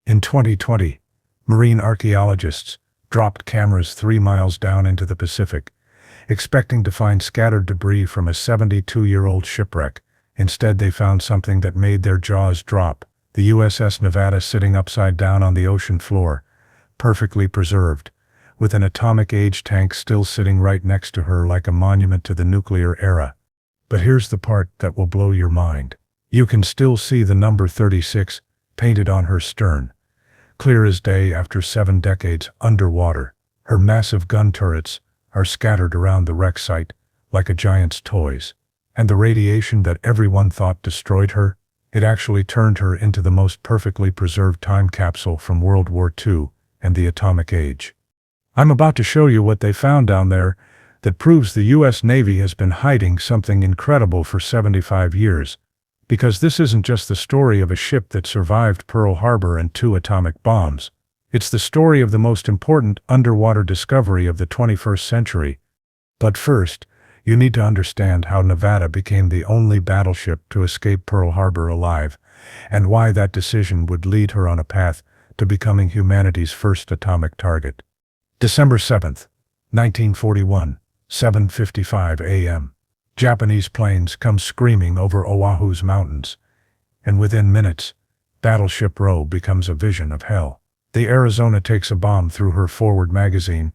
In 2020, marine archaeologists dropped cameras 3 miles down into the Pacific, expecting to find scattered debris from a 72-year-old shipwreck. Instead, they found something that made their jaws drop: the USS Nevada sitting upside down on the ocean floor, perfectly preserved, with an atomic-age tank still sitting right next to her like a monument to the nuclear era. But here's the part that will blow your mind. You can still see the number 36 painted on her stern, clear as day after 7 decades underwater. Her massive gun turrets are scattered around the wreck site like a giant's toys. And the radiation that everyone thought destroyed her, it actually turned her into the most perfectly preserved time capsule from World War II and the atomic age. I'm about to show you what they found down there that proves the U.S. Navy has been hiding something incredible for 75 years. Because this isn't just the story of a ship that survived Pearl Harbor and 2 atomic bombs. It's the story of the most important underwater discovery of the 21st century. But first, you need to understand how Nevada became the only battleship to escape Pearl Harbor alive, and why that decision would lead her on a path to becoming humanity's first atomic target. December 7, 1941, 7:55 a.m. Japanese planes come screaming over Oahu's mountains, and within minutes, Battleship Row becomes a vision of hell. The Arizona takes a bomb through her forward magazine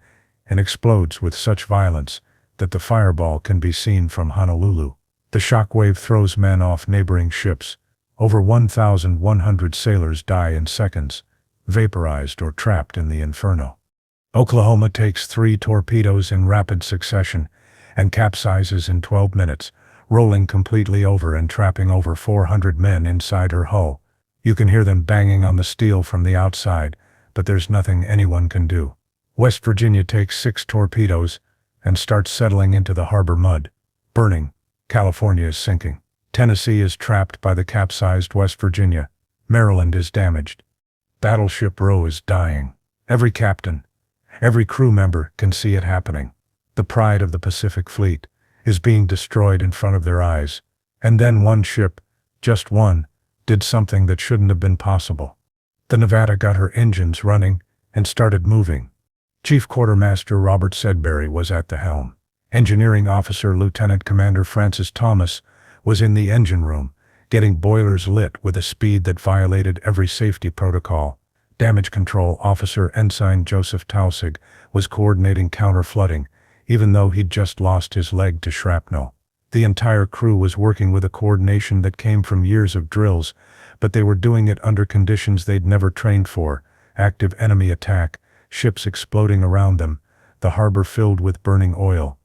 and explodes with such violence that the fireball can be seen from Honolulu. The shockwave throws men off neighboring ships. Over 1,100 sailors die in seconds, vaporized or trapped in the inferno. Oklahoma takes 3 torpedoes in rapid succession and capsizes in 12 minutes, rolling completely over and trapping over 400 men inside her hull. You can hear them banging on the steel from the outside, but there's nothing anyone can do. West Virginia takes 6 torpedoes and starts settling into the harbor mud, burning. California is sinking. Tennessee is trapped by the capsized West Virginia. Maryland is damaged. Battleship Row is dying. Every captain, every crew member can see it happening. The pride of the Pacific Fleet is being destroyed in front of their eyes. And then one ship, just one, did something that shouldn't have been possible. The Nevada got her engines running and started moving. Chief Quartermaster Robert Sedbury was at the helm. Engineering Officer Lieutenant Commander Francis Thomas was in the engine room, getting boilers lit with a speed that violated every safety protocol. Damage Control Officer Ensign Joseph Tausig was coordinating counter-flooding, even though he'd just lost his leg to shrapnel. The entire crew was working with a coordination that came from years of drills, but they were doing it under conditions they'd never trained for: active enemy attack, ships exploding around them, the harbor filled with burning oil.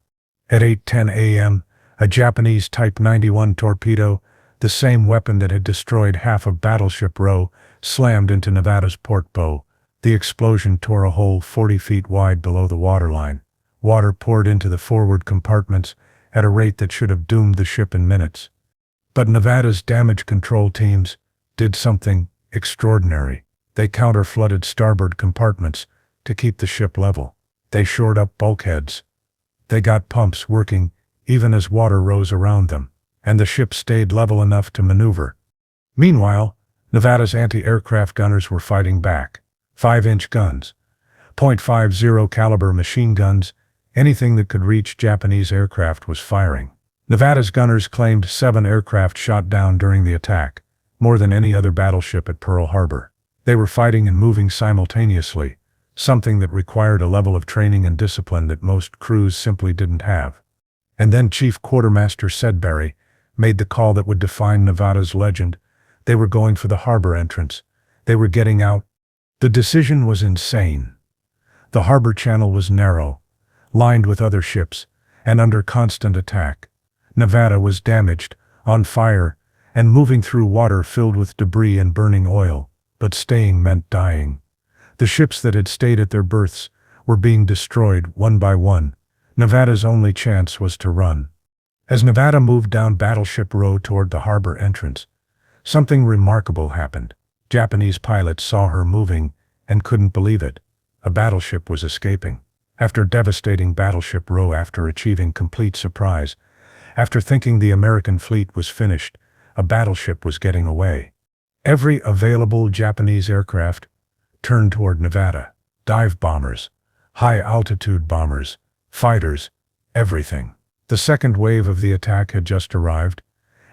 At 8:10 a.m., a Japanese Type 91 torpedo, the same weapon that had destroyed half of Battleship Row, slammed into Nevada's port bow. The explosion tore a hole 40 feet wide below the waterline. Water poured into the forward compartments at a rate that should have doomed the ship in minutes. But Nevada's damage control teams did something extraordinary. They counter-flooded starboard compartments to keep the ship level. They shored up bulkheads. They got pumps working even as water rose around them, and the ship stayed level enough to maneuver. Meanwhile, Nevada's anti-aircraft gunners were fighting back. 5-inch guns, .50 caliber machine guns, anything that could reach Japanese aircraft was firing. Nevada's gunners claimed 7 aircraft shot down during the attack, more than any other battleship at Pearl Harbor. They were fighting and moving simultaneously, something that required a level of training and discipline that most crews simply didn't have. And then Chief Quartermaster Sedbury made the call that would define Nevada's legend. They were going for the harbor entrance. They were getting out. The decision was insane. The harbor channel was narrow, lined with other ships, and under constant attack. Nevada was damaged, on fire, and moving through water filled with debris and burning oil, but staying meant dying. The ships that had stayed at their berths were being destroyed one by one. Nevada's only chance was to run. As Nevada moved down Battleship Row toward the harbor entrance, something remarkable happened. Japanese pilots saw her moving and couldn't believe it. A battleship was escaping. After devastating Battleship Row, after achieving complete surprise, after thinking the American fleet was finished, a battleship was getting away. Every available Japanese aircraft turned toward Nevada. Dive bombers, high-altitude bombers, fighters, everything. The second wave of the attack had just arrived,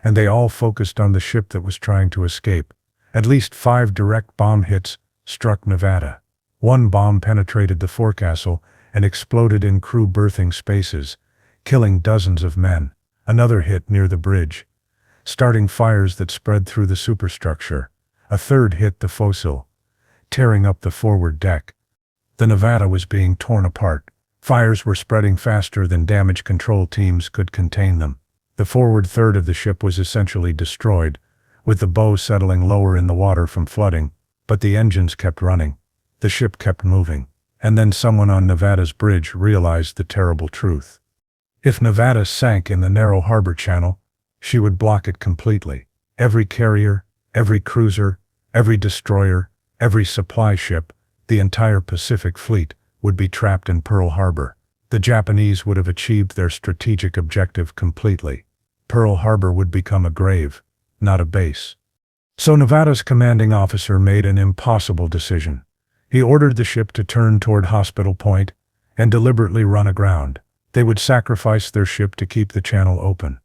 and they all focused on the ship that was trying to escape. At least 5 direct bomb hits struck Nevada. One bomb penetrated the forecastle and exploded in crew berthing spaces, killing dozens of men. Another hit near the bridge, starting fires that spread through the superstructure. A third hit the forecastle, tearing up the forward deck. The Nevada was being torn apart. Fires were spreading faster than damage control teams could contain them. The forward third of the ship was essentially destroyed, with the bow settling lower in the water from flooding, but the engines kept running. The ship kept moving. And then someone on Nevada's bridge realized the terrible truth. If Nevada sank in the narrow harbor channel, she would block it completely. Every carrier, every cruiser, every destroyer, every supply ship, the entire Pacific Fleet would be trapped in Pearl Harbor. The Japanese would have achieved their strategic objective completely. Pearl Harbor would become a grave, not a base. So Nevada's commanding officer made an impossible decision. He ordered the ship to turn toward Hospital Point and deliberately run aground. They would sacrifice their ship to keep the channel open.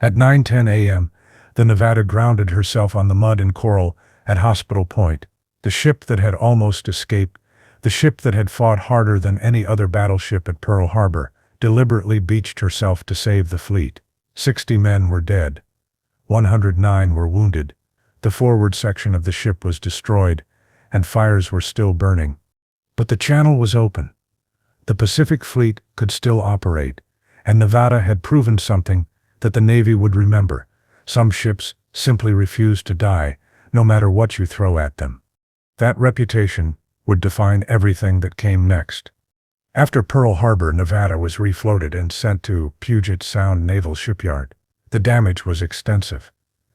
At 9:10 a.m., the Nevada grounded herself on the mud and coral at Hospital Point. The ship that had almost escaped, the ship that had fought harder than any other battleship at Pearl Harbor, deliberately beached herself to save the fleet. 60 men were dead. 109 were wounded. The forward section of the ship was destroyed, and fires were still burning. But the channel was open. The Pacific Fleet could still operate, and Nevada had proven something that the Navy would remember. Some ships simply refuse to die, no matter what you throw at them. That reputation would define everything that came next. After Pearl Harbor, Nevada was refloated and sent to Puget Sound Naval Shipyard. The damage was extensive.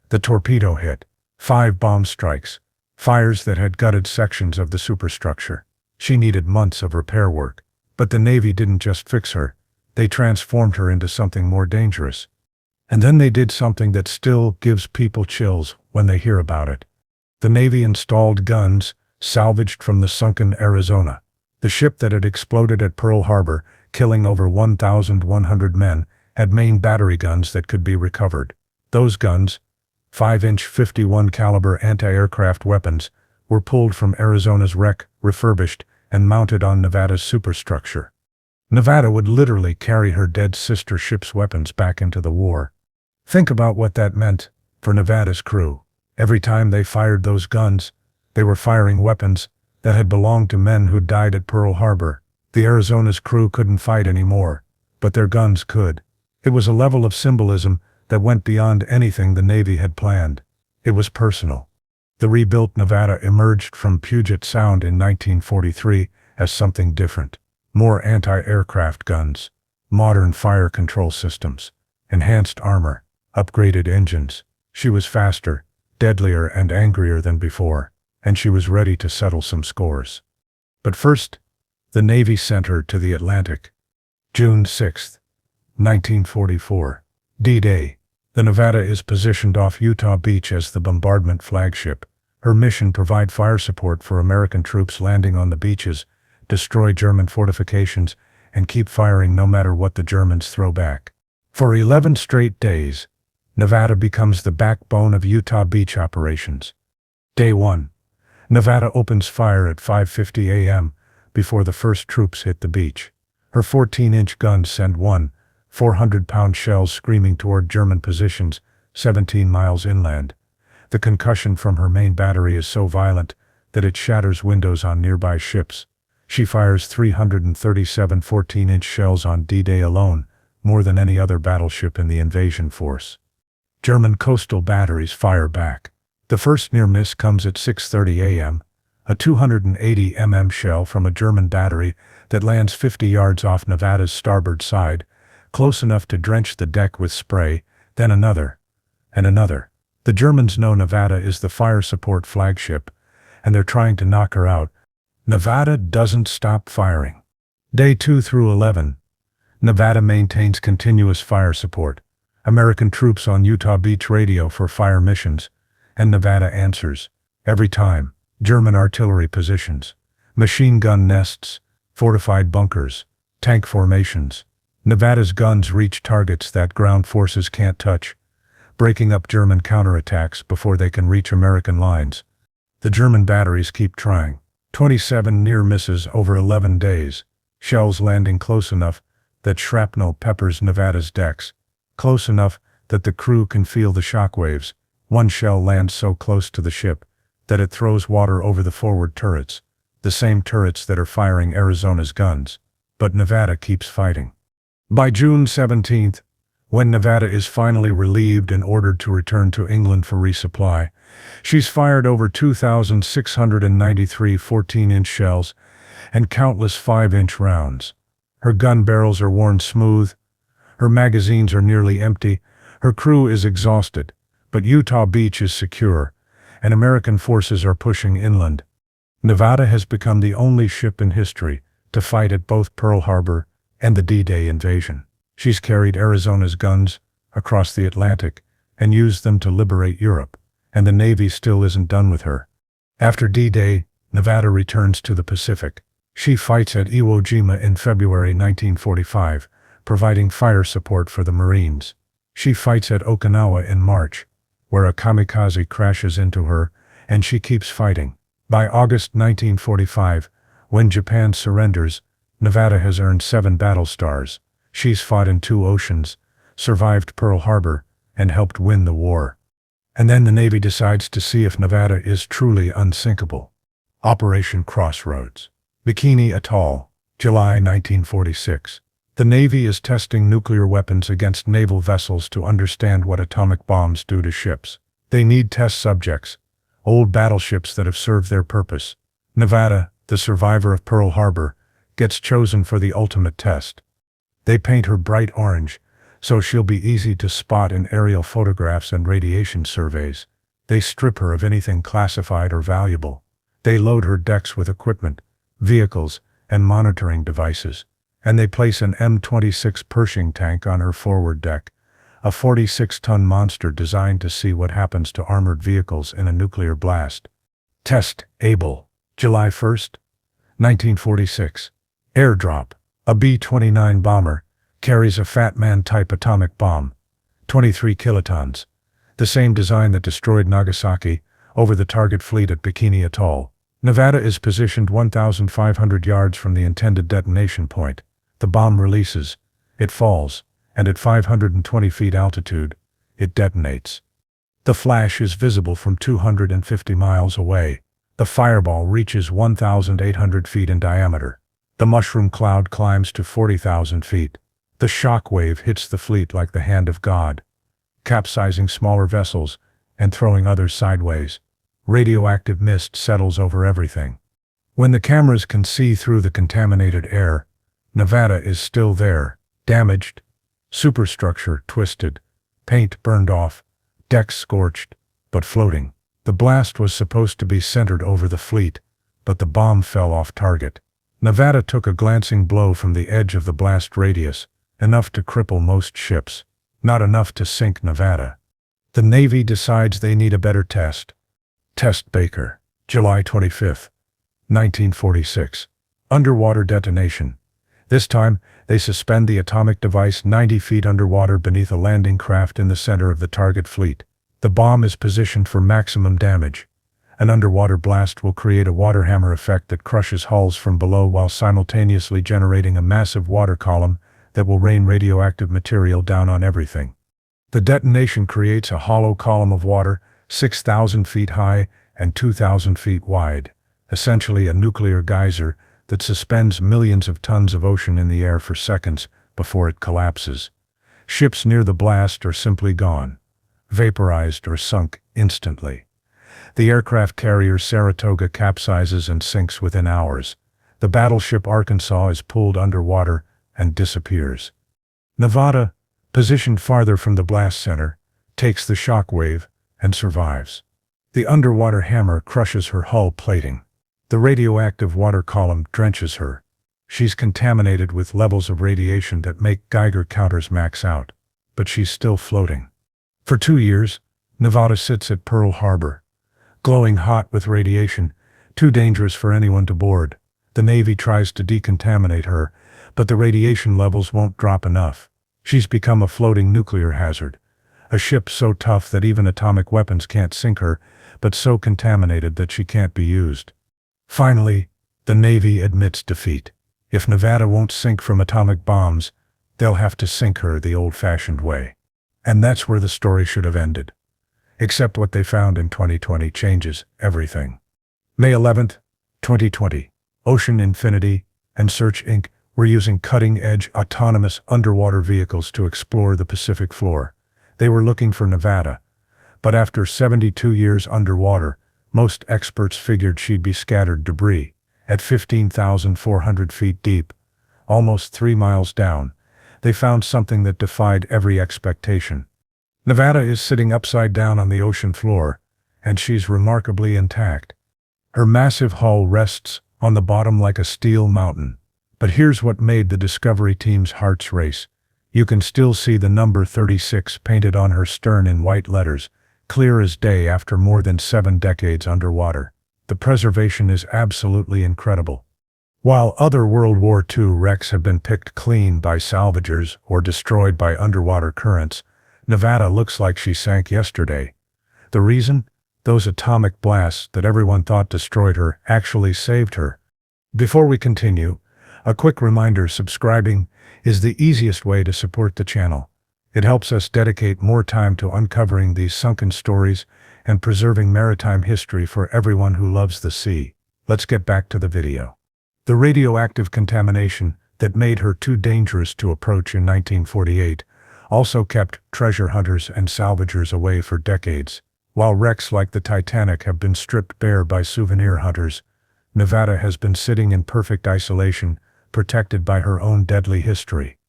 The torpedo hit, 5 bomb strikes, fires that had gutted sections of the superstructure. She needed months of repair work. But the Navy didn't just fix her, they transformed her into something more dangerous. And then they did something that still gives people chills when they hear about it. The Navy installed guns salvaged from the sunken Arizona. The ship that had exploded at Pearl Harbor, killing over 1,100 men, had main battery guns that could be recovered. Those guns, 5-inch 51 caliber anti-aircraft weapons, were pulled from Arizona's wreck, refurbished, and mounted on Nevada's superstructure. Nevada would literally carry her dead sister ship's weapons back into the war. Think about what that meant for Nevada's crew. Every time they fired those guns, they were firing weapons that had belonged to men who died at Pearl Harbor. The Arizona's crew couldn't fight anymore, but their guns could. It was a level of symbolism that went beyond anything the Navy had planned. It was personal. The rebuilt Nevada emerged from Puget Sound in 1943 as something different. More anti-aircraft guns, modern fire control systems, enhanced armor, upgraded engines. She was faster, deadlier, and angrier than before, and she was ready to settle some scores. But first, the Navy sent her to the Atlantic. June 6, 1944. D-Day. The Nevada is positioned off Utah Beach as the bombardment flagship. Her mission: provide fire support for American troops landing on the beaches, destroy German fortifications, and keep firing no matter what the Germans throw back. For 11 straight days, Nevada becomes the backbone of Utah Beach operations. Day 1. Nevada opens fire at 5:50 a.m. before the first troops hit the beach. Her 14-inch guns send 400-pound shells screaming toward German positions 17 miles inland. The concussion from her main battery is so violent that it shatters windows on nearby ships. She fires 337 14-inch shells on D-Day alone, more than any other battleship in the invasion force. German coastal batteries fire back. The first near miss comes at 6:30 a.m., a 280 mm shell from a German battery that lands 50 yards off Nevada's starboard side, close enough to drench the deck with spray, then another, and another. The Germans know Nevada is the fire support flagship, and they're trying to knock her out. Nevada doesn't stop firing. Day 2 through 11. Nevada maintains continuous fire support. American troops on Utah Beach radio for fire missions, and Nevada answers. Every time. German artillery positions, machine gun nests, fortified bunkers, tank formations. Nevada's guns reach targets that ground forces can't touch, breaking up German counterattacks before they can reach American lines. The German batteries keep trying. 27 near misses over 11 days, shells landing close enough that shrapnel peppers Nevada's decks, close enough that the crew can feel the shockwaves. One shell lands so close to the ship that it throws water over the forward turrets, the same turrets that are firing Arizona's guns. But Nevada keeps fighting. By June 17th, when Nevada is finally relieved and ordered to return to England for resupply, she's fired over 2,693 14-inch shells and countless 5-inch rounds. Her gun barrels are worn smooth, her magazines are nearly empty, her crew is exhausted, but Utah Beach is secure, and American forces are pushing inland. Nevada has become the only ship in history to fight at both Pearl Harbor and the D-Day invasion. She's carried Arizona's guns across the Atlantic and used them to liberate Europe, and the Navy still isn't done with her. After D-Day, Nevada returns to the Pacific. She fights at Iwo Jima in February 1945, providing fire support for the Marines. She fights at Okinawa in March, where a kamikaze crashes into her, and she keeps fighting. By August 1945, when Japan surrenders, Nevada has earned 7 battle stars. She's fought in 2 oceans, survived Pearl Harbor, and helped win the war. And then the Navy decides to see if Nevada is truly unsinkable. Operation Crossroads. Bikini Atoll, July 1946. The Navy is testing nuclear weapons against naval vessels to understand what atomic bombs do to ships. They need test subjects, old battleships that have served their purpose. Nevada, the survivor of Pearl Harbor, gets chosen for the ultimate test. They paint her bright orange, so she'll be easy to spot in aerial photographs and radiation surveys. They strip her of anything classified or valuable. They load her decks with equipment, vehicles, and monitoring devices. And they place an M26 Pershing tank on her forward deck, a 46-ton monster designed to see what happens to armored vehicles in a nuclear blast. Test Able, July 1st, 1946. Airdrop. A B-29 bomber carries a Fat Man-type atomic bomb, 23 kilotons, the same design that destroyed Nagasaki, over the target fleet at Bikini Atoll. Nevada is positioned 1,500 yards from the intended detonation point. The bomb releases, it falls, and at 520 feet altitude, it detonates. The flash is visible from 250 miles away. The fireball reaches 1,800 feet in diameter. The mushroom cloud climbs to 40,000 feet. The shock wave hits the fleet like the hand of God, capsizing smaller vessels and throwing others sideways. Radioactive mist settles over everything. When the cameras can see through the contaminated air, Nevada is still there, damaged, superstructure twisted, paint burned off, decks scorched, but floating. The blast was supposed to be centered over the fleet, but the bomb fell off target. Nevada took a glancing blow from the edge of the blast radius, enough to cripple most ships, not enough to sink Nevada. The Navy decides they need a better test. Test Baker, July 25, 1946. Underwater detonation. This time, they suspend the atomic device 90 feet underwater beneath a landing craft in the center of the target fleet. The bomb is positioned for maximum damage. An underwater blast will create a water hammer effect that crushes hulls from below while simultaneously generating a massive water column that will rain radioactive material down on everything. The detonation creates a hollow column of water, 6,000 feet high and 2,000 feet wide, essentially a nuclear geyser that suspends millions of tons of ocean in the air for seconds before it collapses. Ships near the blast are simply gone, vaporized or sunk instantly. The aircraft carrier Saratoga capsizes and sinks within hours. The battleship Arkansas is pulled underwater and disappears. Nevada, positioned farther from the blast center, takes the shock wave and survives. The underwater hammer crushes her hull plating. The radioactive water column drenches her. She's contaminated with levels of radiation that make Geiger counters max out, but she's still floating. For 2 years, Nevada sits at Pearl Harbor, glowing hot with radiation, Too dangerous for anyone to board. The Navy tries to decontaminate her, but the radiation levels won't drop enough. She's become a floating nuclear hazard. A ship so tough that even atomic weapons can't sink her, but so contaminated that she can't be used. Finally, the Navy admits defeat. If Nevada won't sink from atomic bombs, they'll have to sink her the old-fashioned way. And that's where the story should have ended. Except what they found in 2020 changes everything. May 11th, 2020. Ocean Infinity and Search Inc. were using cutting-edge autonomous underwater vehicles to explore the Pacific floor. They were looking for Nevada, but after 72 years underwater, most experts figured she'd be scattered debris. At 15,400 feet deep, almost 3 miles down, they found something that defied every expectation. Nevada is sitting upside down on the ocean floor, and she's remarkably intact. Her massive hull rests on the bottom like a steel mountain. But here's what made the Discovery team's hearts race. You can still see the number 36 painted on her stern in white letters, clear as day after more than 7 decades underwater. The preservation is absolutely incredible. While other World War II wrecks have been picked clean by salvagers or destroyed by underwater currents, Nevada looks like she sank yesterday. The reason? Those atomic blasts that everyone thought destroyed her actually saved her. Before we continue, a quick reminder: subscribing is the easiest way to support the channel. It helps us dedicate more time to uncovering these sunken stories and preserving maritime history for everyone who loves the sea. Let's get back to the video. The radioactive contamination that made her too dangerous to approach in 1948 also kept treasure hunters and salvagers away for decades. While wrecks like the Titanic have been stripped bare by souvenir hunters, Nevada has been sitting in perfect isolation, protected by her own deadly history.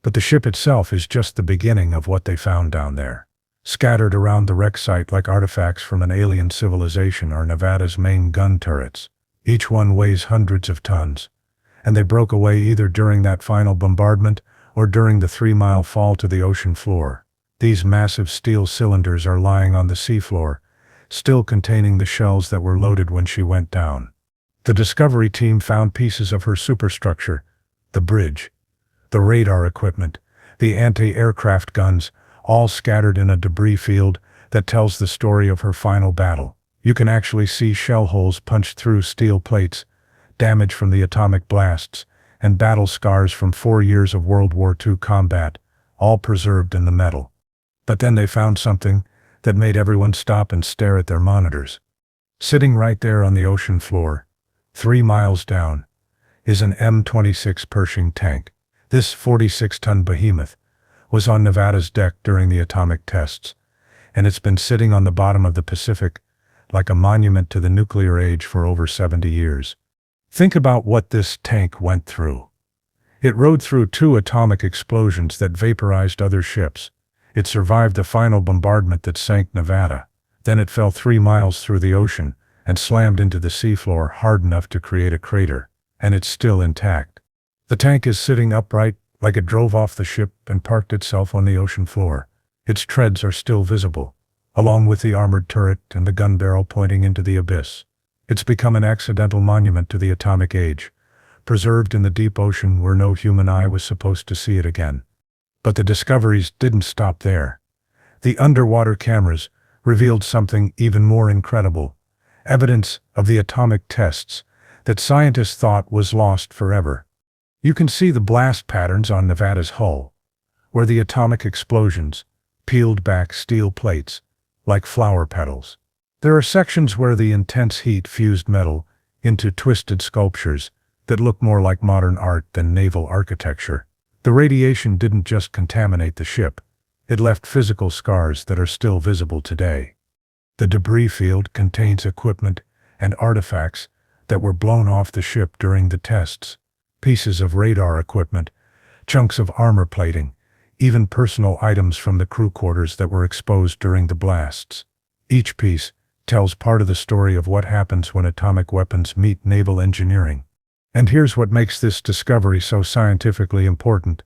But the ship itself is just the beginning of what they found down there. Scattered around the wreck site like artifacts from an alien civilization are Nevada's main gun turrets. Each one weighs hundreds of tons, and they broke away either during that final bombardment or during the 3-mile fall to the ocean floor. These massive steel cylinders are lying on the seafloor, still containing the shells that were loaded when she went down. The Discovery team found pieces of her superstructure, the bridge, the radar equipment, the anti-aircraft guns, all scattered in a debris field that tells the story of her final battle. You can actually see shell holes punched through steel plates, damage from the atomic blasts, and battle scars from 4 years of World War II combat, all preserved in the metal. But then they found something that made everyone stop and stare at their monitors. Sitting right there on the ocean floor, 3 miles down, is an M26 Pershing tank. This 46-ton behemoth was on Nevada's deck during the atomic tests, and it's been sitting on the bottom of the Pacific like a monument to the nuclear age for over 70 years. Think about what this tank went through. It rode through 2 atomic explosions that vaporized other ships. It survived the final bombardment that sank Nevada. Then it fell 3 miles through the ocean and slammed into the seafloor hard enough to create a crater, and it's still intact. The tank is sitting upright, like it drove off the ship and parked itself on the ocean floor. Its treads are still visible, along with the armored turret and the gun barrel pointing into the abyss. It's become an accidental monument to the atomic age, preserved in the deep ocean where no human eye was supposed to see it again. But the discoveries didn't stop there. The underwater cameras revealed something even more incredible: evidence of the atomic tests that scientists thought was lost forever. You can see the blast patterns on Nevada's hull, where the atomic explosions peeled back steel plates like flower petals. There are sections where the intense heat fused metal into twisted sculptures that look more like modern art than naval architecture. The radiation didn't just contaminate the ship, it left physical scars that are still visible today. The debris field contains equipment and artifacts that were blown off the ship during the tests. Pieces of radar equipment, chunks of armor plating, even personal items from the crew quarters that were exposed during the blasts. Each piece tells part of the story of what happens when atomic weapons meet naval engineering. And here's what makes this discovery so scientifically important.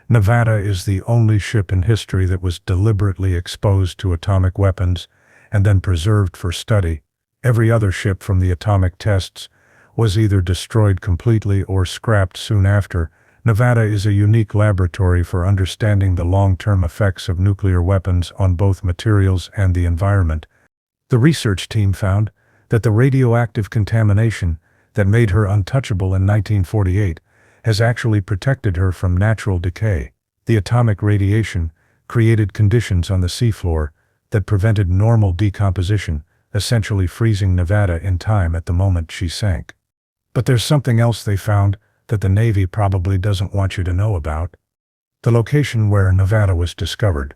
Nevada is the only ship in history that was deliberately exposed to atomic weapons and then preserved for study. Every other ship from the atomic tests was either destroyed completely or scrapped soon after. Nevada is a unique laboratory for understanding the long-term effects of nuclear weapons on both materials and the environment. The research team found that the radioactive contamination that made her untouchable in 1948 has actually protected her from natural decay. The atomic radiation created conditions on the seafloor that prevented normal decomposition, essentially freezing Nevada in time at the moment she sank. But there's something else they found that the Navy probably doesn't want you to know about. The location where Nevada was discovered,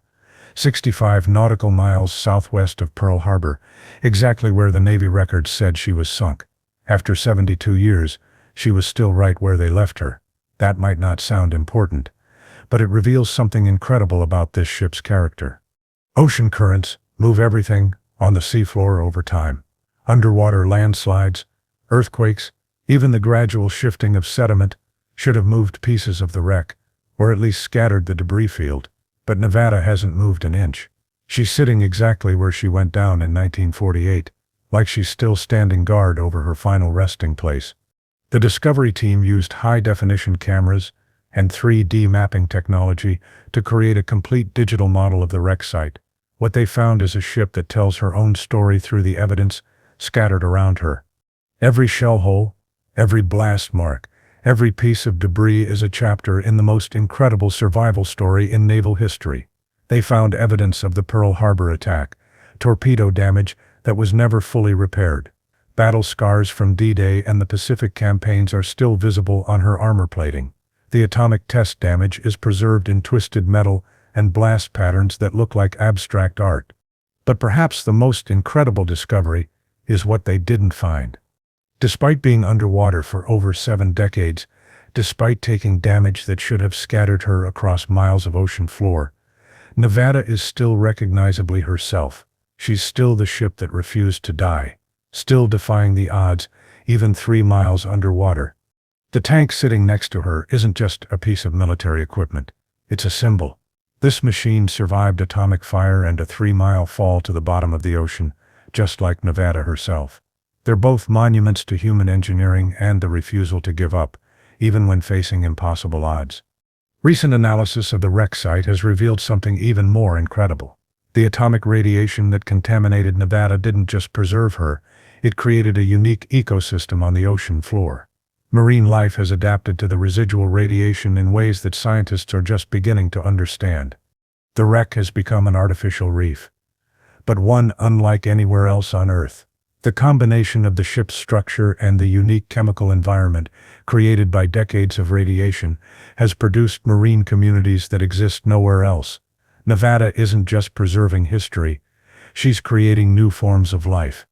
65 nautical miles southwest of Pearl Harbor, exactly where the Navy records said she was sunk. After 72 years, she was still right where they left her. That might not sound important, but it reveals something incredible about this ship's character. Ocean currents move everything on the seafloor over time. Underwater landslides, earthquakes, even the gradual shifting of sediment should have moved pieces of the wreck, or at least scattered the debris field. But Nevada hasn't moved an inch. She's sitting exactly where she went down in 1948, like she's still standing guard over her final resting place. The Discovery team used high-definition cameras and 3D mapping technology to create a complete digital model of the wreck site. What they found is a ship that tells her own story through the evidence scattered around her. Every shell hole, every blast mark, every piece of debris is a chapter in the most incredible survival story in naval history. They found evidence of the Pearl Harbor attack, torpedo damage that was never fully repaired. Battle scars from D-Day and the Pacific campaigns are still visible on her armor plating. The atomic test damage is preserved in twisted metal and blast patterns that look like abstract art. But perhaps the most incredible discovery is what they didn't find. Despite being underwater for over 7 decades, despite taking damage that should have scattered her across miles of ocean floor, Nevada is still recognizably herself. She's still the ship that refused to die, still defying the odds, even 3 miles underwater. The tank sitting next to her isn't just a piece of military equipment. It's a symbol. This machine survived atomic fire and a 3-mile fall to the bottom of the ocean, just like Nevada herself. They're both monuments to human engineering and the refusal to give up, even when facing impossible odds. Recent analysis of the wreck site has revealed something even more incredible. The atomic radiation that contaminated Nevada didn't just preserve her, it created a unique ecosystem on the ocean floor. Marine life has adapted to the residual radiation in ways that scientists are just beginning to understand. The wreck has become an artificial reef, but one unlike anywhere else on Earth. The combination of the ship's structure and the unique chemical environment created by decades of radiation has produced marine communities that exist nowhere else. Nevada isn't just preserving history, she's creating new forms of life.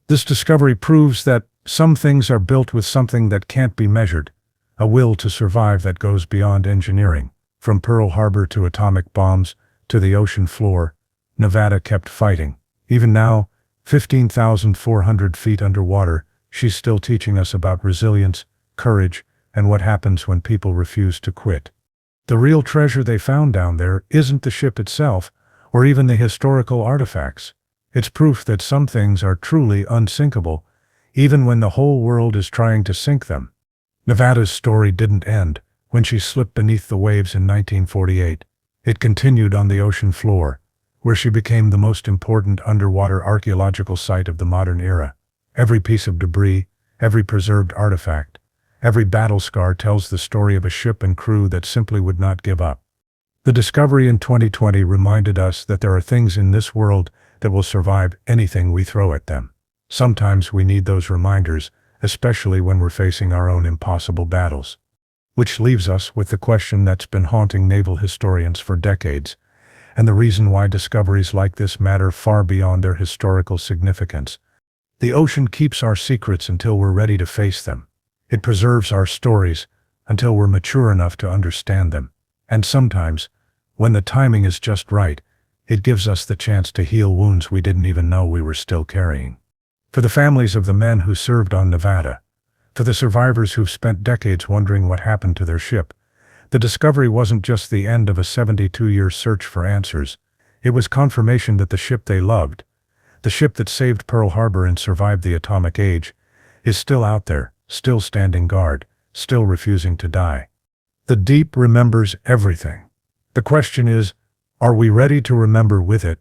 This discovery proves that some things are built with something that can't be measured, a will to survive that goes beyond engineering. From Pearl Harbor to atomic bombs to the ocean floor, Nevada kept fighting. Even now, 15,400 feet underwater, she's still teaching us about resilience, courage, and what happens when people refuse to quit. The real treasure they found down there isn't the ship itself, or even the historical artifacts. It's proof that some things are truly unsinkable, even when the whole world is trying to sink them. Nevada's story didn't end when she slipped beneath the waves in 1948. It continued on the ocean floor, where she became the most important underwater archaeological site of the modern era. Every piece of debris, every preserved artifact, every battle scar tells the story of a ship and crew that simply would not give up. The discovery in 2020 reminded us that there are things in this world that will survive anything we throw at them. Sometimes we need those reminders, especially when we're facing our own impossible battles. Which leaves us with the question that's been haunting naval historians for decades, and the reason why discoveries like this matter far beyond their historical significance. The ocean keeps our secrets until we're ready to face them. It preserves our stories until we're mature enough to understand them. And sometimes, when the timing is just right, it gives us the chance to heal wounds we didn't even know we were still carrying. For the families of the men who served on Nevada, for the survivors who've spent decades wondering what happened to their ship, the discovery wasn't just the end of a 72-year search for answers. It was confirmation that the ship they loved, The ship that saved Pearl Harbor and survived the atomic age is still out there, still standing guard, still refusing to die. The deep remembers everything. The question is, are we ready to remember with it?